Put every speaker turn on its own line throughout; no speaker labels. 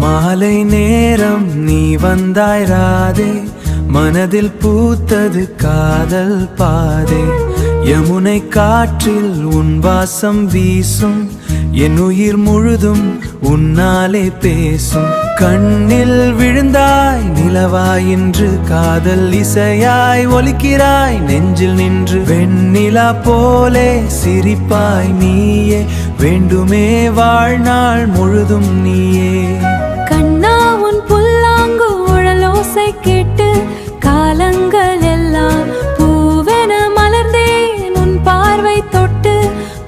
மாலை நேரம் நீ வந்தாய் ராதே, மனதில் பூத்தது காதல் பாதே. யமுனை காற்றில் உன் வாசம் வீசும், என் உயிர் முழுதும் உன்னாலே பேசும். கண்ணில் விழுந்தாய் நிலவாய் இன்று, காதல் இசையாய் ஒலிக்கிறாய் நெஞ்சில் நின்று. வெண்ணிலா போலே சிரிப்பாய் நீயே, வேண்டுமே வாழ்நாள் முழுதும் நீயே.
கண்ணா உன் புல்லாங்கு உழலோசை கேட்டு காலங்கள் எல்லாம் பூவென மலர்ந்தேன் உன் பார்வை தொட்டு.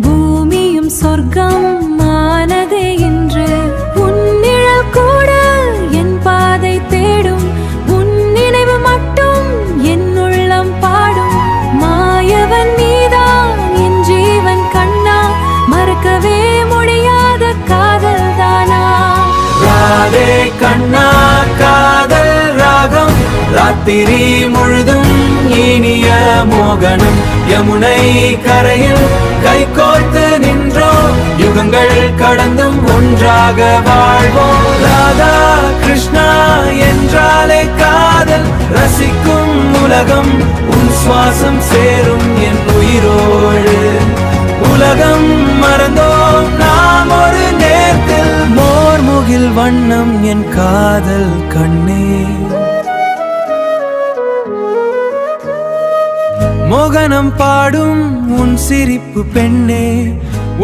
பூமியும் சொர்க்கம் ஆனதே இன்று. உன் நிழல் கூட என் பாதை தேடும், உன் நினைவு மட்டும் என் உள்ளம் பாடும். மாயவன் நீதான் என் ஜீவன் கண்ணா, மறக்கவே முடியாத காதல் தானா.
ராதே கண்ணா காதல் ராகம், ராத்திரி முழுதும் இனிய மோகனம். யமுனை கரையில் கைகோர்த்து நின்றோம், யுகங்கள் கடந்தும் ஒன்றாக வாழ்வோம். ராதா கிருஷ்ணா என்றாலே காதல், ரசிக்கும் உலகம் உன் சுவாசம் சேரும் என் உயிரோடு. உலகம் மறந்தோம் நாம் ஒரு நேரத்தில், மோர்முகில் வண்ணம் என் காதல் கண்ணே. மோகனம் பாடும் உன் சிரிப்பு பெண்ணே,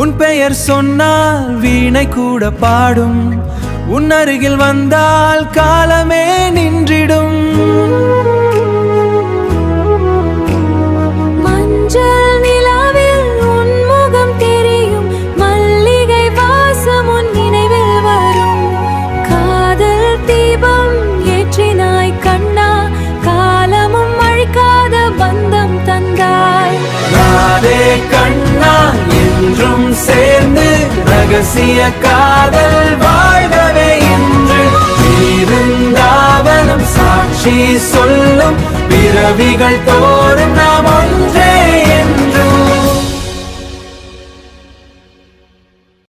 உன் பெயர் சொன்னால் வீணை கூட பாடும். உன் அருகில் வந்தால் காலமே நின்றிடும்.
மஞ்சள் நிலாவில் உன் முகம் தெரியும், மல்லிகை வாசம் உன் நினைவில் வரும். காதல் தீபம் ஏற்றினாய் கண்ணா, காலமும் அழிக்காத பந்தம் தந்தாய்.
ராதே கண்ணா என்றும் சேர்ந்து ரகசிய காதல் வாழ்கவே இன்று. இருந்தாவனம் சாட்சி சொல்லும், பிறவிகள் தோறும் நாம் ஒன்றே.